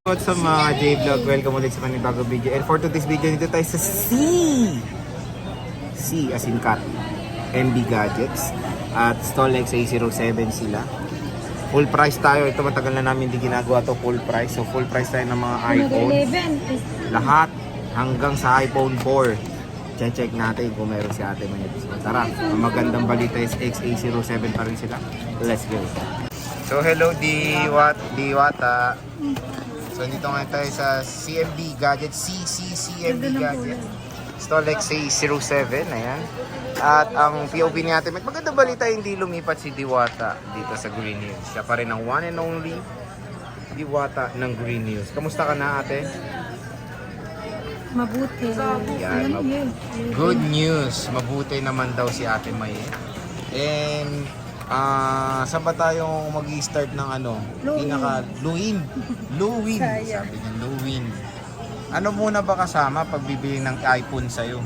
What's up mga J-Vlog? Welcome ulit sa panibagong video. And for today's video, dito tayo sa C as in cat, MB Gadgets at StollX A07 sila. Full price tayo. Ito matagal na namin hindi ginagawa to full price. So full price tayo ng mga iPhone. Lahat hanggang sa iPhone 4. Check natin kung meron si ate may discount. Tara, ang magandang balita is XA07 pa rin sila. Let's go. So hello Diwata. So dito ngayon tayo sa CMB Gadgets, CMB Gadgets. StollX A07, ayan. At ang POV natin, may magandang balita, hindi lumipat si Diwata dito sa Green Hills. Siya pa rin ang one and only Diwata ng Green Hills. Kamusta ka na ate? Mabuti. Yan, good news. Mabuti naman daw si ate May. And saan ba tayong mag-i-start ng ano? Luwind. Sabi niya, Luwind. Ano muna ba kasama pag bibili ng iPhone sa'yo?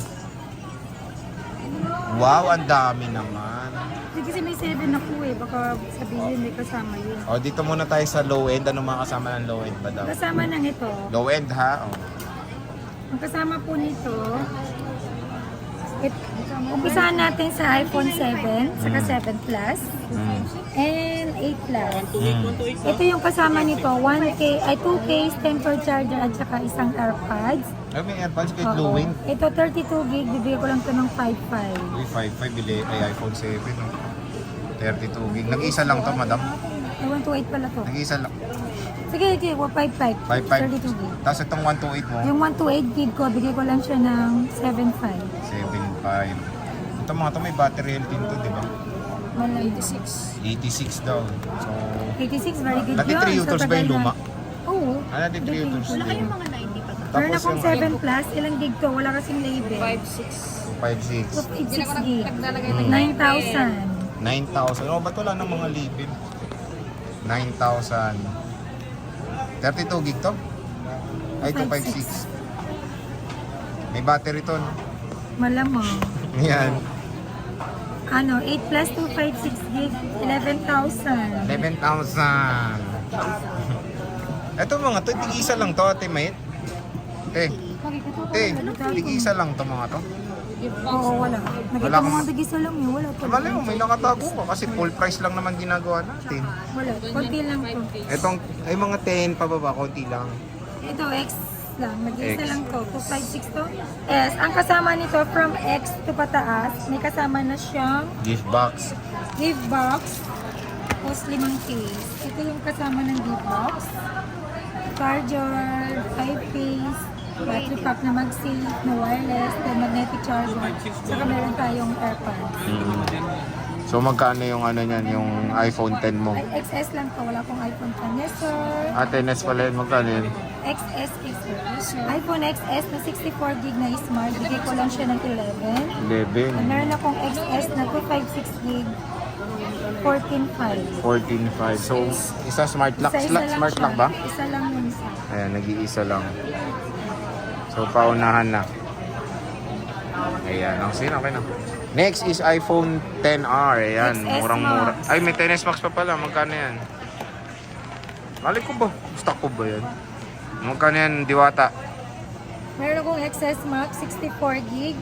Wow, ang dami naman. Hindi kasi may 7 ako eh. Baka sabihin may kasama yun. O, dito muna tayo sa low end. Ano mga kasama ng low end ba daw? Kasama ng ito. Low end ha? O. Ang kasama po nito, umpisahan natin sa iPhone 7, saka 7 Plus, and 8 Plus. Ito yung kasama nito, 2 case, temper charger, at saka isang AirPods. Ay, may AirPods kahit low end. Ito 32 gig, bibigay ko lang ito ng 5.5. Uy, 5.5 bili ay iPhone 7. No? 32 gig. Nag-isa lang to, madam. Ay, 128 pala to. Nag-isa lang. Sige, 5.5. 5.5. 32 gig. Tapos itong 128 mo, Yung 128 gig ko, bigay ko lang siya ng 7.5. 7.5. Ito mga to may battery health din to, di ba? 86. 86 daw. So, 86, very good nati 3 uters ba yung luma? Oo. Nati 3 uters Wala din. mga 90 pa. Meron Tapos akong yung 7 plus, ilang gig to? Wala kasing label. 5.6. 6 gig. 9,000. 9,000. Oh, ba't wala ng mga label? 9,000. 32 gig to? Ay, 256. May battery to, no? Malamang. Yan. 8 plus 256 gig, 11,000. 11,000. Ito mga to, tig-isa lang to, ate Mayet. Tig-isa lang to mga to. Oo, wala. Nakita Wala mo kang- nga tigisa lang eh. Wala to. Mali mo, may nakatago ka kasi full price lang naman ginagawa natin. Wala. Konti lang to. Itong, ay mga 10 pababa, konti lang. Ito, X lang. Nag-isa X. lang to. 256 to. S. Ang kasama nito from X to pataas, may kasama na siyang Gift box. gift box. Tapos 5 case. Ito yung kasama ng gift box. Charger, 5 case, battery pack na mag-save, na wireless, na magnetic charger. Saka meron tayong AirPods. So magkano yung ano niyan, yung iPhone 10 mo? Ay, XS lang to. Wala akong iPhone 10. Yes, sir. Ate, NS pala yun, magkano yun? XS is iPhone XS na 64 gig na smart. Bigay ko lang siya ng 11. 11. And meron akong XS na 256 gig, 14.5. 14.5. So, isa smart lock. Smart siya. lock ba? Isa lang yung isa. Ayan, nag-iisa lang. So, paunahan na. Ayan, ang sin, okay na. Next is iPhone 10R. Ayan, XS murang-mura. Max. Ay, may 10S Max pa pala. Magkano yan? Mali ko ba? Stock ko ba yan? Magkano yan, Diwata? Meron akong XS Max, 64 gig,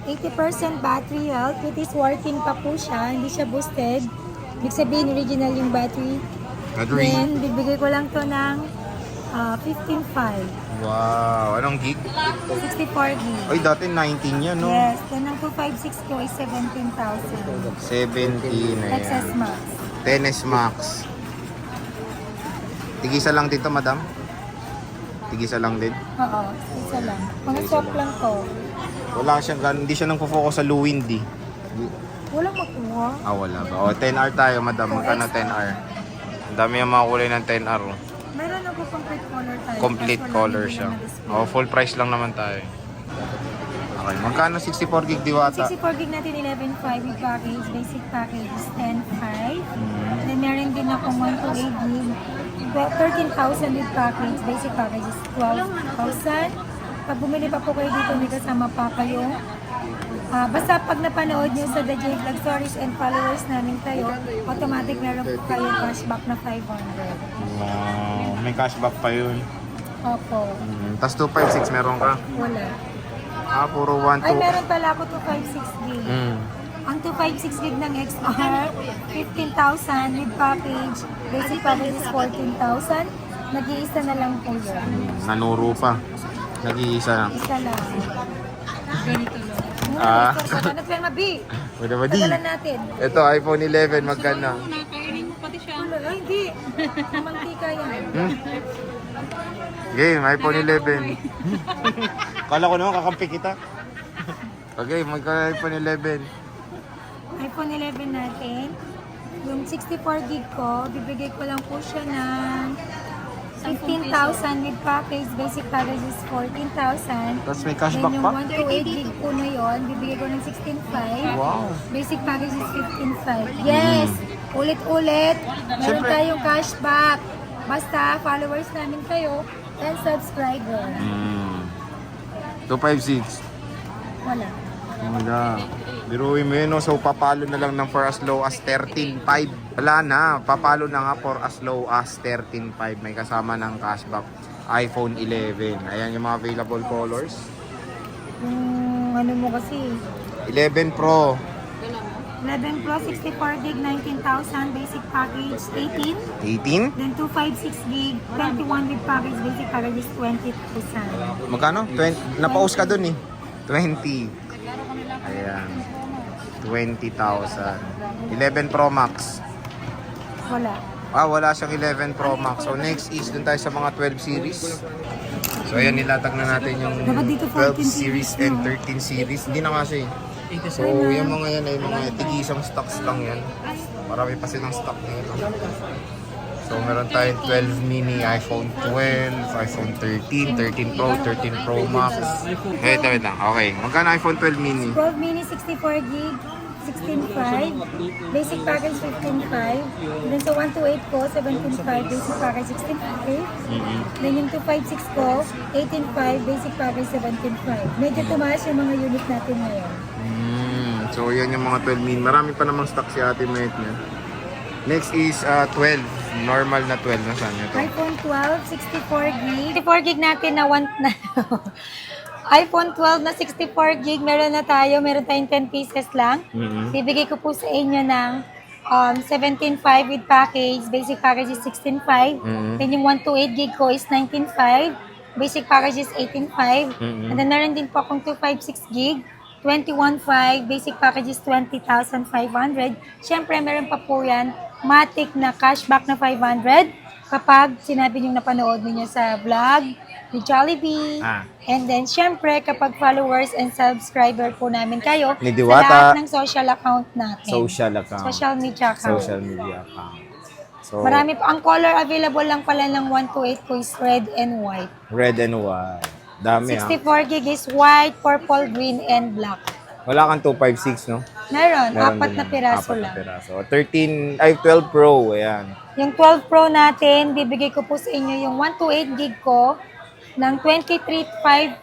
80% battery health, it is working pa po siya, hindi siya boosted. Ibig sabihin, original yung battery. Agree. Then, bibigay ko lang to ng 15.5. Wow, anong gig? 64 gig. Ay, dati 19 yan, no? Yes, then ang 256 ko is 17,000. 17, ayan. XS Max. 10S Max. Tigisa lang dito, madam? Tigisa lang din? Oo, isa lang. Mga soft lang to. Wala siyang hindi siya nang focus sa Luwind, eh. Walang makuha. Wala ba? O, 10R tayo, madam. Magkano 10R? Ang dami yung mga kulay ng 10R, oh. Meron ako complete color tayo. Complete Kaso wala color hindi siya. na-display. Full price lang naman tayo. Okay, magkano 64 gig Diwata? 64 gig natin 11.5 with package. Basic package is 10.5. Then meron din akong 128 gig. 13,000 with package. Basic package is 12,000. Pag bumili pa po kayo dito, may kasama pa kayong basta pag napanood nyo sa The J Vlog Stories and followers namin kayo, automatic meron po kayong cashback na 500. Wow, may cashback pa yun. Opo. Tapos 256 meron ka? Wala. Puro 1, 2. Ay, meron pala ako 256 gig. Mm. Ang 256 gig ng XR, 15,000 with package. Basic package is 14,000. Nag-iisa na lang po yun. Nanuro pa. Nag-iisa lang. Isa lang. Ganito lang. Ano pa yung mabi? Pwede ba di? Tagalan natin. Ito, iPhone 11, magkano? Nakainin mo pati siya. Ay, hindi. Mantika yan. Game, iPhone 11. Kala ko naman kakampi kita. Okay, magka-iPhone 11. iPhone 11 natin. Yung 64 gig ko, bibigay ko lang po siya ng 15,000 with package. Basic package is 14,000. Tapos may Then cashback yung pa? 128 gig po na yun, bibigay ko ng 16,500. Wow. Basic package is 15,500. Yes! Ulit-ulit. Meron Siyempre. tayong cashback. Basta followers namin kayo and subscriber. 256. Wala. Wala. Biruin mo yun, no? So papalo na lang ng for as low as 13.5. Wala na, papalo na nga for as low as 13.5. May kasama ng cashback. iPhone 11. Ayan yung mga available colors. Ano mo kasi? 11 Pro. 11 Pro, 64 gig, 19,000. Basic package, 18. 18? Then 256 gig, 21 with package. Basic package is 20,000. Magkano? 20. Napaus ka dun eh. 20. Ayan. 20,000. 11 Pro Max. Wala. Wala siyang 11 Pro Max. So next is dun tayo sa mga 12 series. So ayan, nilatag na natin yung Dapat dito 12 14 series series, and no? 13 series. Hindi na kasi. So yung mga yan ay mga tig-isang stocks lang yan. Marami pa silang stock nito. So meron tayong 12 mini, iPhone 12, iPhone 13, 13 Pro, 13 Pro Max. Wait lang. Okay. Magkano iPhone 12 mini? 12 mini, 64 gig, 16,500. Basic package, 15,500. Then sa 128 ko, 17,500. Basic package, 16,500. Then yung 256 ko, 18,500. Basic package, 17,500. Medyo tumaas yung mga unit natin ngayon. So yan yung mga 12 mini. Marami pa namang stock si Ate Met niya. Next is 12. Normal na 12. Nasaan nyo to? iPhone 12, 64 gig. 64 gig natin na iPhone 12 na 64 gig, meron na tayo. Meron tayong 10 pieces lang. Bibigay ko po sa inyo ng 17.5 with package. Basic package is 16.5. Then yung 128 gig ko is 19.5. Basic package is 18.5. And then meron din po akong 256 gig. 21.5. Basic package is 20,500. Siyempre, meron pa po yan. Matic na cashback na 500 kapag sinabi nyo napanood niyo sa vlog ni Jollibee. And then, syempre, kapag followers and subscriber po namin kayo Ni sa Diwata. lahat ng social account natin. Social account. Social media account. Social media account. So, Marami po. Ang color available lang pala ng 128 ko is red and white. red and white. Dami 64 gig is white, purple, green, and black. Wala kang 256, no? Meron, Meron apat din na yan. piraso Apat lang. na piraso. 12 Pro, ayan. Yung 12 Pro natin, bibigay ko po sa inyo yung 128 gig ko ng 23.5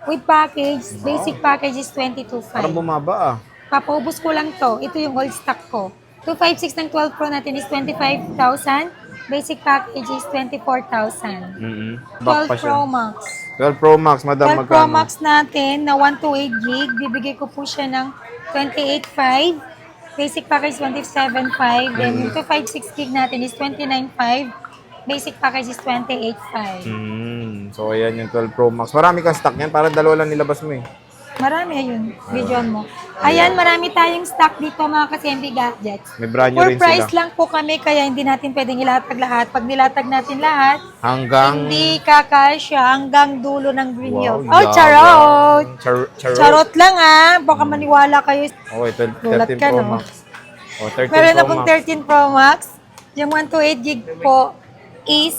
with package. Basic package is 22.5. Parang bumaba Papaubos ko lang to. Ito yung old stock ko. 256 ng 12 Pro natin is 25,000. Basic package is 24,000. 12 Pro Max. 12 Pro Max, madam, 12 Pro magkano? Max natin na 128 gig, bibigay ko po siya ng 28.5. Basic package 27.5. Then yung 256 gig natin is 29.5. Basic package is 28.5. So, ayan yung 12 Pro Max. Marami kang stock yan. Parang dalawa lang nilabas mo eh. Marami, ayun. Videoan mo. Ayan, marami tayong stock dito mga ka-CMB Gadgets. May brand new For rin price sila. lang po kami, kaya hindi natin pwedeng ilatag lahat. Pag nilatag natin lahat, Hanggang... hindi kakasya hanggang dulo ng Green Hills. Wow, Oh, charot! Charot. Charot lang ah. Baka maniwala kayo. Okay, Gulat 13 ka, Pro no? Max. Oh, 13 Meron Pro akong Max. 13 Pro Max. Yung 128 gig po is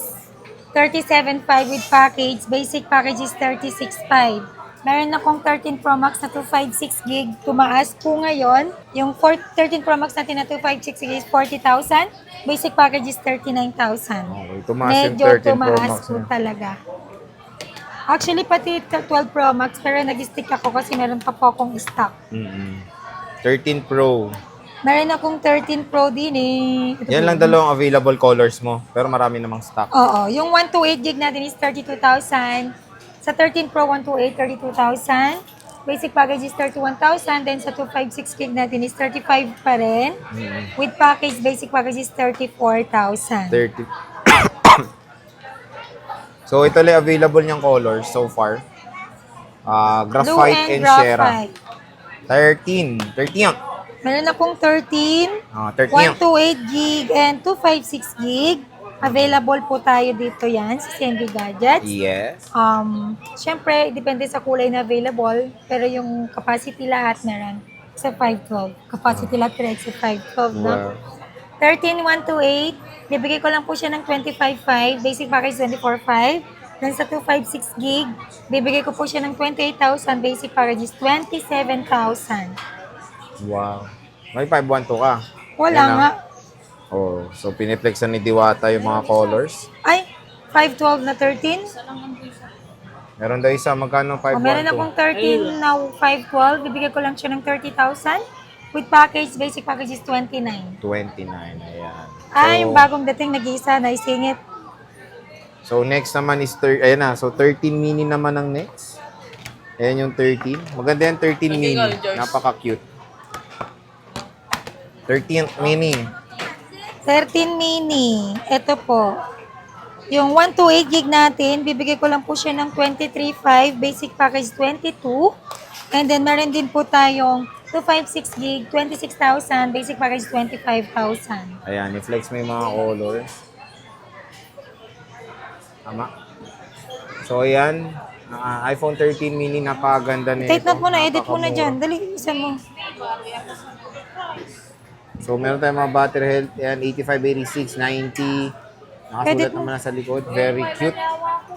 37.5 with package. Basic package is 36.5. Meron akong 13 Pro Max na 256 gig. Tumaas po ngayon. Yung 13 Pro Max natin na 256 gig is 40,000. Basic package is 39,000. Okay, tumaas yung Medyo 13 Pro tumaas Max. po talaga. Actually, pati 12 Pro Max, pero nag-stick ako kasi meron pa po akong stock. 13 Pro. Meron akong 13 Pro din eh. Ito Yan ba lang yun? dalawang available colors mo. Pero marami namang stock. Oo. Yung 128 gig natin is 32,000. Sa 13 Pro 128, 32,000. Basic package is 31,000. Then sa 256 gig natin is 35 pa rin. With package, basic package is 34,000. 30. So, ito lang available niyang colors so far. Blue Graphite and and Shera. graphite. 13. Meron akong 13, 13. 128 gig, and 256 gig. Available po tayo dito yan sa CNB Gadgets. Yes. Syempre, depende sa kulay na available. Pero yung capacity lahat meron sa 512. Capacity lahat correct sa 512, no? Wow. 13,128. Bibigay ko lang po siya ng 25,500. Basic package 24,500. Then sa 256 gig, bibigay ko po siya ng 28,000. Basic package is 27,000. Wow. May 512 ka. Wala Ayan nga. Oh, so piniflexan ni Diwata yung mga colors. Ay, 512 na 13? Meron daw isa, magkano 512? Meron akong 13 na 512. Bibigay ko lang siya ng 30,000. With package, basic package is 29. 29, ayan. Yung bagong dating nag-iisa, naisingit. So next naman is, ayan na, so 13 mini naman ang next. Ayan yung 13. Maganda yung 13 mini. Napaka-cute. 13th mini. 13 mini. Ito po. Yung 128 gig natin, bibigay ko lang po siya ng 23,500. Basic package 22. And then meron din po tayong 256 gig, 26,000. Basic package 25,000. Ayan, i-flex mo yung mga colors. Tama. So ayan, iPhone 13 mini, napakaganda nito. Take note mo na, edit mo na Napakamura. dyan. Dali, isa mo. So meron tayong mga battery health. Ayan, 85, 86, 90. Nakasulat Edit mo. naman na sa likod. Very cute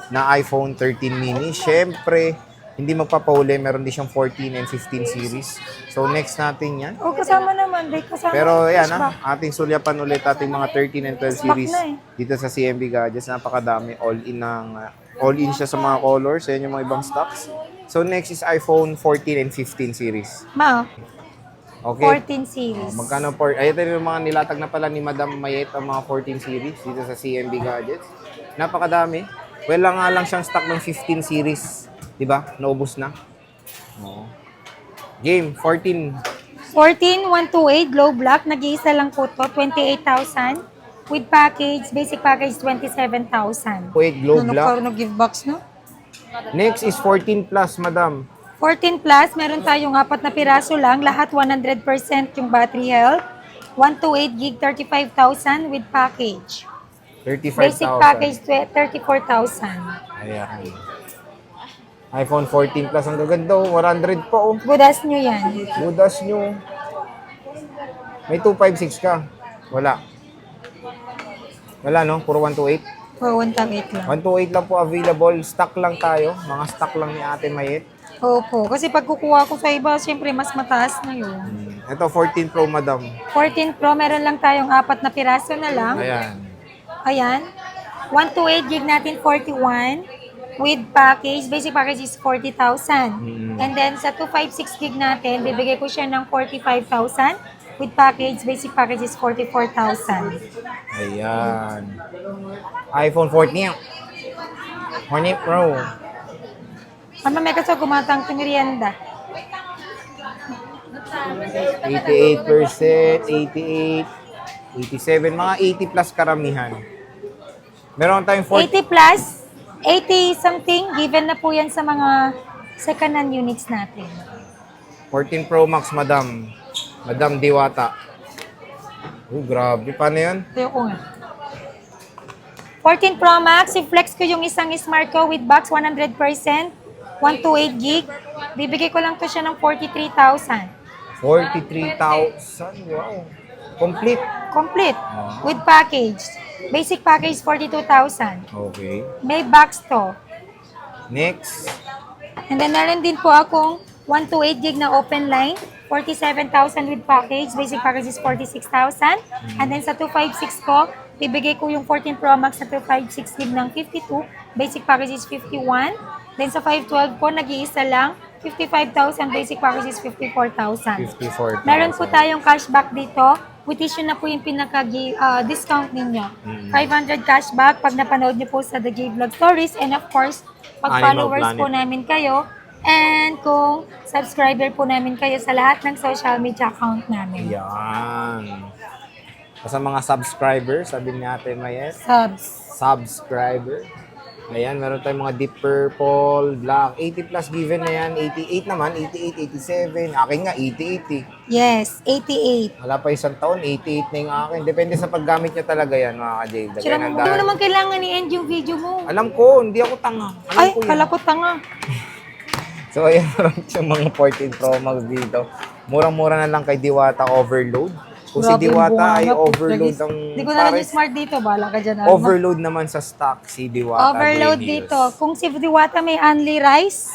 na iPhone 13 mini. Siyempre, hindi magpapauli. Meron din siyang 14 and 15 series. So next natin yan. O, kasama naman. Day, kasama. Pero ayan Flashback. ating sulyapan ulit ating mga 13 and 12 Smack series na eh. dito sa CMB Gadgets. Napakadami. All-in siya sa mga colors. Ayan yung mga ibang stocks. So next is iPhone 14 and 15 series. Ma, Okay. 14 series. Magkano for... Ayun yung mga nilatag na pala ni Madam Mayet ang mga 14 series dito sa CMB Gadgets. Napakadami. Well, lang nga lang siyang stock ng 15 series. Diba? Naubos na. Oo. Game, 14. 14,128 glow black. Nag-iisa lang po to. 28,000. With package, basic package 27,000. Wait, glow black. Parang nag-give box, no? Next is 14 plus, Madam. 14 plus, meron tayong 4 na piraso lang. Lahat 100% yung battery health. 128 gig, 35,000 with package. 35,000. Basic package, 34,000. Ayan. iPhone 14 plus. Ang gaganda, oh. 100 pa, oh. Good as nyo yan. Budas nyo. May 256 ka. Wala. Wala, no? Puro 128. For 128 lang. 128 lang po available. Stock lang tayo. Mga stock lang ni Ate Mayet. Opo. Kasi pag kukuha ko sa iba, siyempre mas mataas na yun. Ito, 14 Pro, Madam. 14 Pro, meron lang tayong 4 na piraso na lang. Ayan. Ayan. 128 gig natin, 41. With package, basic package is 40,000. And then sa 256 gig natin, bibigay ko siya ng 45,000. With package, basic package is 44,000. Ayan. iPhone 14. 14 Pro. Ano may kaso gumatang merienda? 88%, 88, 87, mga 80 plus karamihan. Meron tayong 80 plus, 80 something, given na po yan sa mga second-hand units natin. 14 Pro Max, Madam. Madam Diwata. Grabe. Paano yan? Ito ko nga. 14 Pro Max, i-flex ko yung isang smart ko with box 100%, 128 gig. Bibigay ko lang to siya ng 43,000. 43,000. Wow. Complete. Complete. With package. Basic package 42,000. Okay. May box to. Next. And then meron din po akong 128 gig na open line. 47,000 with package. Basic package is 46,000. And then sa 256 ko, bibigay ko yung 14 Pro Max sa 256 gig ng 52. Basic package is 51. Then sa 512 ko, nag-iisa lang. 55,000. Basic package is 54,000. 54,000. Meron po tayong cashback dito. Which na po yung pinaka-discount ninyo. 500 cashback pag napanood nyo po sa The J Vlog Stories. And of course, pag Animal followers Planet. po namin kayo. And kung subscriber po namin kayo sa lahat ng social media account namin. Yan. Sa mga subscribers, sabi ni Ate Mayet, subscriber. Ayan, meron tayong mga Deep Purple, Black, 80 plus given na yan, 88 naman, 88, 87, akin nga 88 eh. Yes, 88. Wala pa isang taon, 88 na yung akin. Depende sa paggamit niya talaga yan, mga ka-Jade. Sira mo, hindi mo naman kailangan i-end yung video mo. Alam ko, hindi ako tanga. Alam Ay, ko yan. kala ko tanga. So, ayan, meron siyang mga 14 Pro Max dito. Murang-mura na lang kay Diwata Overload. Kung si Grabe yung Diwata bunga ay nga, overload putragis. ang Hindi ko na lang yung smart dito. Bala ka dyan. Alma. overload naman sa stock si Diwata. Overload Green dito. Hills. Kung si Diwata may only rice,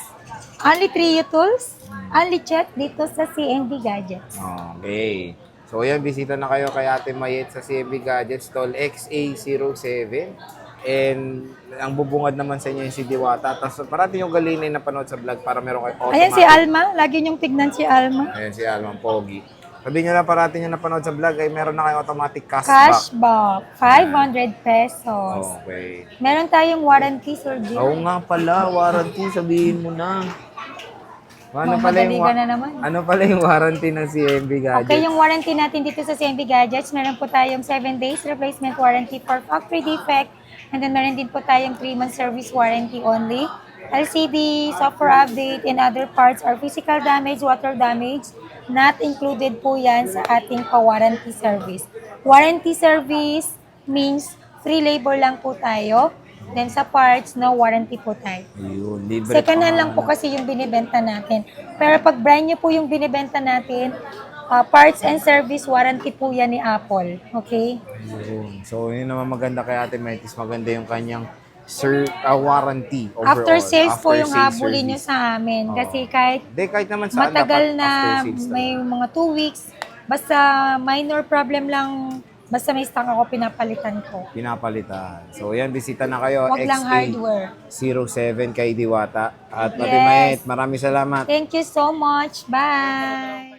only Trio Tools, only chat dito sa CNB Gadgets. Okay. So, ayan, bisita na kayo kay Ate Mayet sa CMB Gadgets, stall XA07. And ang bubungad naman sa inyo yung si Diwata. Tapos parati yung galinay na panood sa vlog para meron kayo automatic. Ayan si Alma. Lagi niyong tignan si Alma. Ayan si Alman Pogi. Sabi nyo na parati nyo napanood sa vlog ay meron na kayo automatic cashback. Cashback. 500 pesos. Okay. Meron tayong warranty, Sir Jim. Oo nga pala, warranty, sabihin mo na. Ano pala Mamadali yung, ka na naman. ano pala yung warranty ng CMB Gadgets? Okay, yung warranty natin dito sa CMB Gadgets, meron po tayong 7 days replacement warranty for factory defect. And then meron din po tayong 3-month service warranty only. LCD, software update, and other parts are physical damage, water damage. Not included po yan sa ating pa-warranty service. Warranty service means free labor lang po tayo. Then sa parts, no warranty po tayo. Ayun, libre Second hand pa. lang po kasi yung binibenta natin. Pero pag brand new po yung binibenta natin, parts and service warranty po yan ni Apple. Okay? Ayun. So, yun naman maganda kay Ate Metis. Maganda yung kanyang warranty overall. After sales po yung After sales habulin nyo service. sa amin. Oo. Kasi kahit Hindi, kahit naman saan matagal dapat na after sales may talaga. mga 2 weeks, basta minor problem lang, basta may stock ako, pinapalitan ko. Pinapalitan. So, yan, bisita na kayo. Wag lang hardware. 07 kay Diwata. At Ate Yes. Mayet, maraming salamat. Thank you so much. Bye!